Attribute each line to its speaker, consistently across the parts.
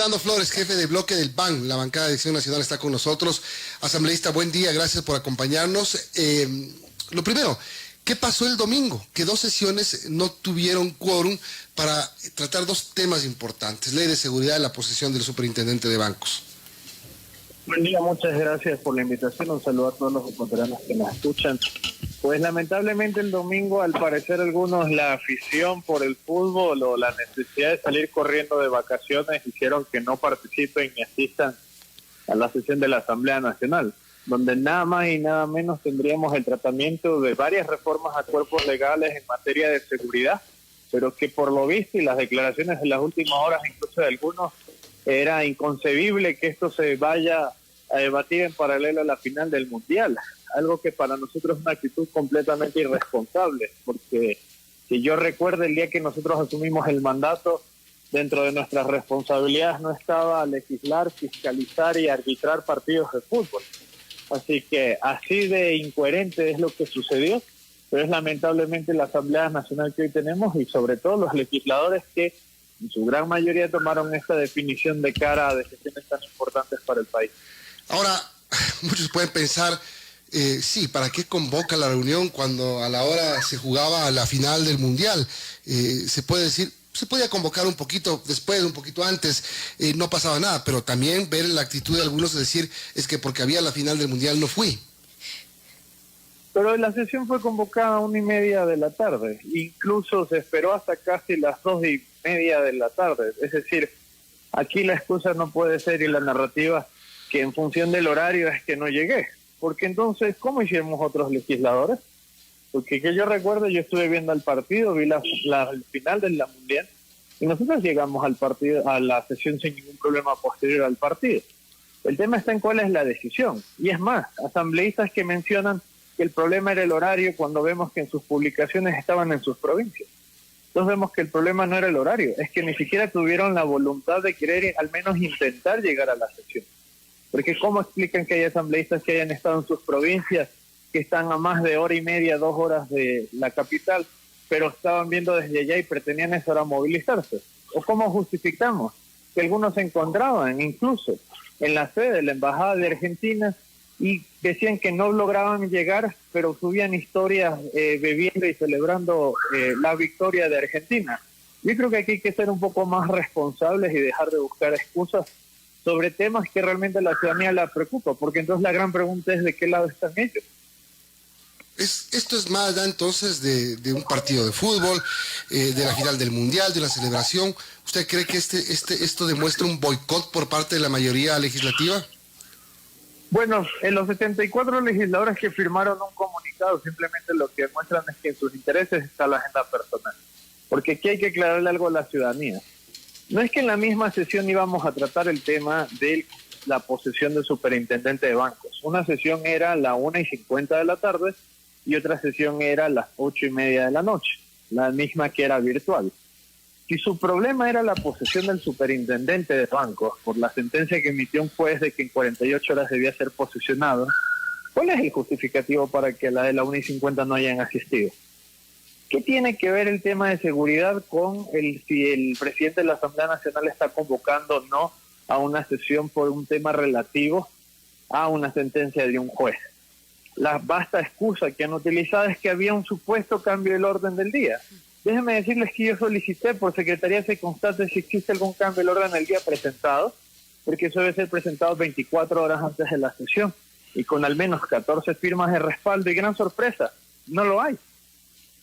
Speaker 1: Fernando Flores, jefe de bloque del BAN, la bancada de Acción Nacional, está con nosotros. Asambleísta, buen día, gracias por acompañarnos. Lo primero, ¿qué pasó el domingo? Que dos sesiones no tuvieron quórum para tratar dos temas importantes, ley de seguridad y la posesión del superintendente de bancos.
Speaker 2: Buen día, muchas gracias por la invitación. Un saludo a todos los ecuatorianos que nos escuchan. Pues lamentablemente el domingo, al parecer algunos, la afición por el fútbol o la necesidad de salir corriendo de vacaciones hicieron que no participen y asistan a la sesión de la Asamblea Nacional, donde nada más y nada menos tendríamos el tratamiento de varias reformas a cuerpos legales en materia de seguridad, pero que por lo visto y las declaraciones de las últimas horas, incluso de algunos, era inconcebible que esto se vaya a debatir en paralelo a la final del Mundial, algo que para nosotros es una actitud completamente irresponsable, porque si yo recuerdo el día que nosotros asumimos el mandato, dentro de nuestras responsabilidades no estaba legislar, fiscalizar y arbitrar partidos de fútbol. Así que así de incoherente es lo que sucedió, pero es lamentablemente la Asamblea Nacional que hoy tenemos y sobre todo los legisladores que en su gran mayoría tomaron esta definición de cara a decisiones tan importantes para el país.
Speaker 1: Ahora, muchos pueden pensar, sí, ¿para qué convoca la reunión cuando a la hora se jugaba la final del Mundial? Se puede decir, se podía convocar un poquito después, un poquito antes, no pasaba nada, pero también ver la actitud de algunos de decir, es que porque había la final del Mundial no fui.
Speaker 2: Pero la sesión fue convocada a 1:30 de la tarde, incluso se esperó hasta casi las 2:30 de la tarde, es decir, aquí la excusa no puede ser y la narrativa que en función del horario es que no llegué, porque entonces, ¿cómo hicimos otros legisladores? Porque que yo recuerdo, yo estuve viendo el partido, vi la final de la Mundial, y nosotros llegamos al partido, a la sesión sin ningún problema posterior al partido. El tema está en cuál es la decisión, y es más, asambleístas que mencionan que el problema era el horario cuando vemos que en sus publicaciones estaban en sus provincias. Entonces vemos que el problema no era el horario, es que ni siquiera tuvieron la voluntad de querer al menos intentar llegar a la sesión. Porque ¿cómo explican que hay asambleístas que hayan estado en sus provincias, que están a más de 1:30, 2 horas de la capital, pero estaban viendo desde allá y pretendían esa hora movilizarse? ¿O cómo justificamos que algunos se encontraban incluso en la sede de la Embajada de Argentina y decían que no lograban llegar, pero subían historias bebiendo y celebrando la victoria de Argentina? Yo creo que aquí hay que ser un poco más responsables y dejar de buscar excusas sobre temas que realmente a la ciudadanía la preocupa, porque entonces la gran pregunta es ¿de qué lado están ellos?
Speaker 1: Esto es más allá entonces de un partido de fútbol, de la final del Mundial, de una celebración. ¿Usted cree que esto demuestra un boicot por parte de la mayoría legislativa?
Speaker 2: Bueno, en los 74 legisladores que firmaron un comunicado simplemente lo que demuestran es que en sus intereses está la agenda personal. Porque aquí hay que aclararle algo a la ciudadanía. No es que en la misma sesión íbamos a tratar el tema de la posesión del superintendente de bancos. Una sesión era a las 1:50 de la tarde y otra sesión era a las 8:30 de la noche, la misma que era virtual. Si su problema era la posesión del superintendente de bancos por la sentencia que emitió un juez de que en 48 horas debía ser posesionado, ¿cuál es el justificativo para que la de la 1:50 no hayan asistido? ¿Qué tiene que ver el tema de seguridad con si el presidente de la Asamblea Nacional está convocando o no a una sesión por un tema relativo a una sentencia de un juez? La vasta excusa que han utilizado es que había un supuesto cambio del orden del día. Déjenme decirles que yo solicité por Secretaría se constate si existe algún cambio del orden del día presentado, porque eso debe ser presentado 24 horas antes de la sesión, y con al menos 14 firmas de respaldo, y gran sorpresa, no lo hay.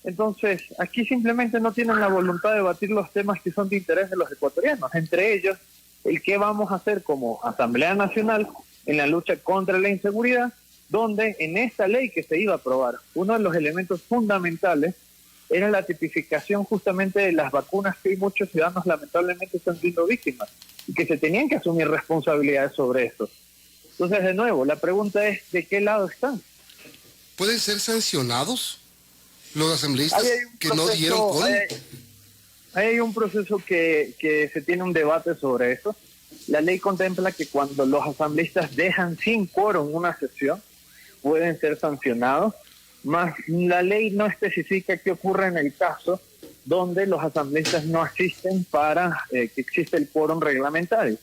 Speaker 2: Entonces, aquí simplemente no tienen la voluntad de debatir los temas que son de interés de los ecuatorianos, entre ellos, el qué vamos a hacer como Asamblea Nacional en la lucha contra la inseguridad, donde en esta ley que se iba a aprobar, uno de los elementos fundamentales era la tipificación justamente de las vacunas que hoy muchos ciudadanos lamentablemente están siendo víctimas y que se tenían que asumir responsabilidades sobre esto. Entonces, de nuevo, la pregunta es, ¿de qué lado están?
Speaker 1: ¿Pueden ser sancionados los asambleístas que no dieron quórum?
Speaker 2: Hay un proceso que se tiene un debate sobre eso. La ley contempla que cuando los asambleístas dejan sin quórum una sesión, pueden ser sancionados, más la ley no especifica qué ocurre en el caso donde los asambleístas no asisten para que exista el quórum reglamentario.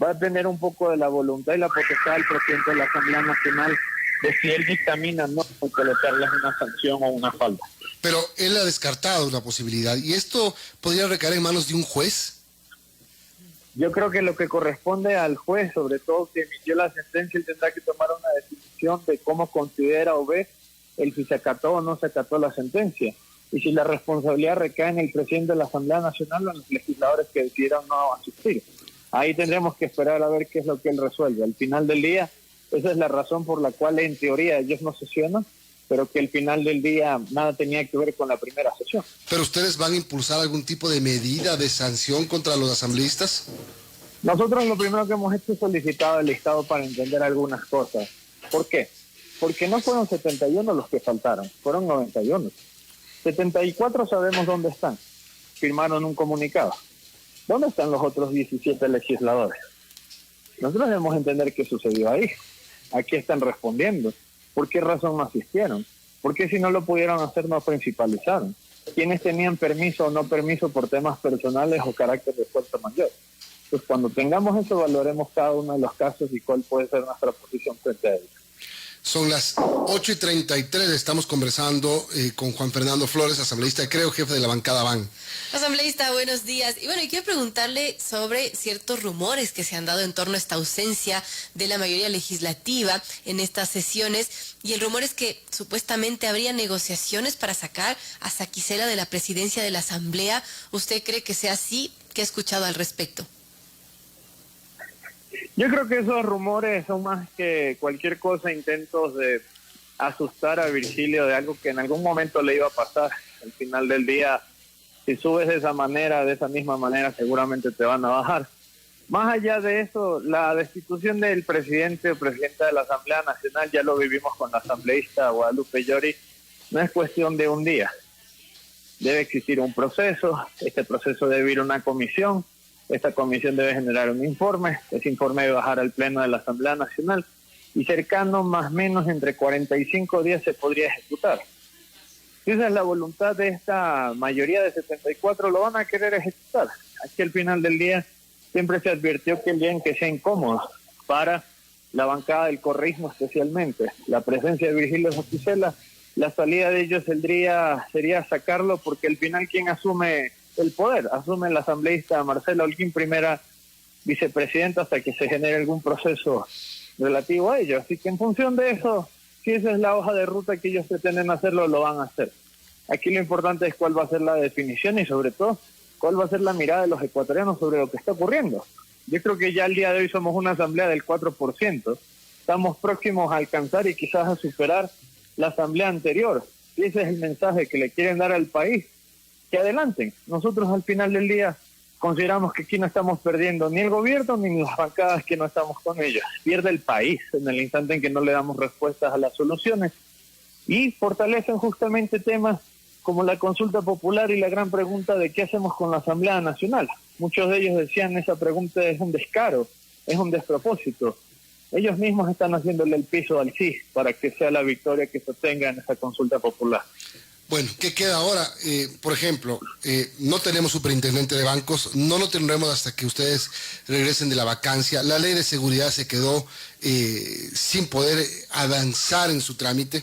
Speaker 2: va a depender un poco de la voluntad y la potestad del presidente de la Asamblea Nacional de si él dictamina no colocarles una sanción o una falta.
Speaker 1: Pero él ha descartado una posibilidad, ¿y esto podría recaer en manos de un juez?
Speaker 2: Yo creo que lo que corresponde al juez, sobre todo que emitió la sentencia, él tendrá que tomar una decisión de cómo considera o ve el si se acató o no se acató la sentencia. Y si la responsabilidad recae en el presidente de la Asamblea Nacional o en los legisladores que decidieron no asistir. Ahí tendremos que esperar a ver qué es lo que él resuelve. Al final del día, esa es la razón por la cual en teoría ellos no sesionan, pero que al final del día nada tenía que ver con la primera sesión.
Speaker 1: ¿Pero ustedes van a impulsar algún tipo de medida de sanción contra los asambleístas?
Speaker 2: Nosotros lo primero que hemos hecho es solicitado el listado para entender algunas cosas. ¿Por qué? Porque no fueron 71 los que faltaron, fueron 91. 74 sabemos dónde están, firmaron un comunicado. ¿Dónde están los otros 17 legisladores? Nosotros debemos entender qué sucedió ahí. ¿A qué están respondiendo? ¿Por qué razón no asistieron? ¿Por qué si no lo pudieron hacer no principalizaron? ¿Quiénes tenían permiso o no permiso por temas personales o carácter de fuerza mayor? Pues cuando tengamos eso, valoremos cada uno de los casos y cuál puede ser nuestra posición frente a ellos.
Speaker 1: Son las 8:33, estamos conversando con Juan Fernando Flores, asambleísta, creo jefe de la bancada BAN.
Speaker 3: Asambleísta, buenos días. Y bueno, quiero preguntarle sobre ciertos rumores que se han dado en torno a esta ausencia de la mayoría legislativa en estas sesiones. Y el rumor es que supuestamente habría negociaciones para sacar a Saquicela de la presidencia de la Asamblea. ¿Usted cree que sea así? ¿Qué ha escuchado al respecto?
Speaker 2: Yo creo que esos rumores son más que cualquier cosa, intentos de asustar a Virgilio de algo que en algún momento le iba a pasar. Al final del día, si subes de esa manera, de esa misma manera, seguramente te van a bajar. Más allá de eso, la destitución del presidente o presidenta de la Asamblea Nacional, ya lo vivimos con la asambleísta Guadalupe Llori, no es cuestión de un día. Debe existir un proceso, este proceso debe ir a una comisión. Esta comisión debe generar un informe, ese informe debe bajar al Pleno de la Asamblea Nacional y cercano más o menos entre 45 días se podría ejecutar. Si esa es la voluntad de esta mayoría de 74, lo van a querer ejecutar. Aquí al final del día siempre se advirtió que el día en que sea incómodo para la bancada del correísmo especialmente, la presencia de Virgilio Saquicela, la salida de ellos sería sacarlo porque al final quien asume el poder, asume la asambleísta Marcela Holguín, primera vicepresidenta, hasta que se genere algún proceso relativo a ello. Así que en función de eso, si esa es la hoja de ruta que ellos pretenden hacerlo, lo van a hacer. Aquí lo importante es cuál va a ser la definición y sobre todo cuál va a ser la mirada de los ecuatorianos sobre lo que está ocurriendo. Yo creo que ya al día de hoy somos una asamblea del 4%. Estamos próximos a alcanzar y quizás a superar la asamblea anterior. Y ese es el mensaje que le quieren dar al país. Que adelanten. Nosotros al final del día consideramos que aquí no estamos perdiendo ni el gobierno ni las bancadas que no estamos con ellos. Pierde el país en el instante en que no le damos respuestas a las soluciones y fortalecen justamente temas como la consulta popular y la gran pregunta de qué hacemos con la Asamblea Nacional. Muchos de ellos decían esa pregunta es un descaro, es un despropósito. Ellos mismos están haciéndole el piso al sí para que sea la victoria que se obtenga en esa consulta popular.
Speaker 1: Bueno, ¿qué queda ahora? Por ejemplo, no tenemos superintendente de bancos, no lo tendremos hasta que ustedes regresen de la vacancia. La ley de seguridad se quedó sin poder avanzar en su trámite.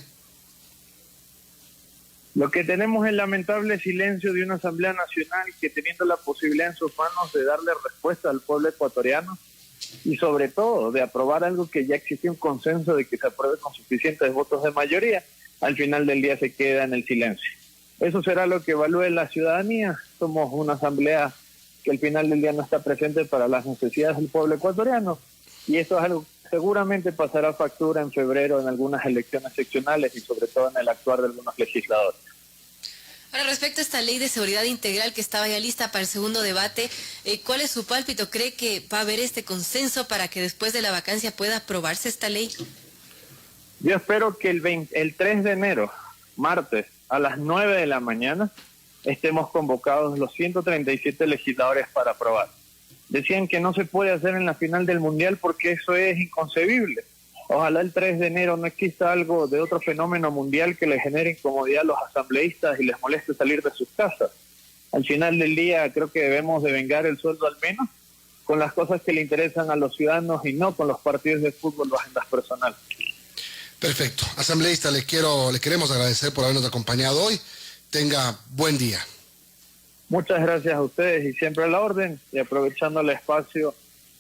Speaker 2: Lo que tenemos es el lamentable silencio de una Asamblea Nacional que teniendo la posibilidad en sus manos de darle respuesta al pueblo ecuatoriano y sobre todo de aprobar algo que ya existía un consenso de que se apruebe con suficientes votos de mayoría, al final del día se queda en el silencio. Eso será lo que evalúe la ciudadanía. Somos una asamblea que al final del día no está presente para las necesidades del pueblo ecuatoriano y eso es algo que seguramente pasará factura en febrero en algunas elecciones seccionales y sobre todo en el actuar de algunos legisladores.
Speaker 3: Ahora, respecto a esta ley de seguridad integral que estaba ya lista para el segundo debate, ¿cuál es su pálpito? ¿Cree que va a haber este consenso para que después de la vacancia pueda aprobarse esta ley?
Speaker 2: Yo espero que el 3 de enero, martes, a las 9 de la mañana, estemos convocados los 137 legisladores para aprobar. Decían que no se puede hacer en la final del Mundial porque eso es inconcebible. Ojalá el 3 de enero no exista algo de otro fenómeno mundial que le genere incomodidad a los asambleístas y les moleste salir de sus casas. Al final del día creo que debemos de vengar el sueldo al menos con las cosas que le interesan a los ciudadanos y no con los partidos de fútbol o agendas personales.
Speaker 1: Perfecto. Asambleísta, le queremos agradecer por habernos acompañado hoy. Tenga buen día.
Speaker 2: Muchas gracias a ustedes y siempre a la orden, y aprovechando el espacio,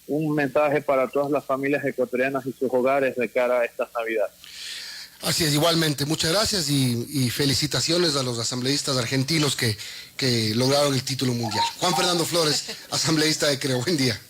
Speaker 2: un mensaje para todas las familias ecuatorianas y sus hogares de cara a estas Navidades.
Speaker 1: Así es, igualmente. Muchas gracias y felicitaciones a los asambleístas argentinos que lograron el título mundial. Juan Fernando Flores, asambleísta de Creo. Buen día.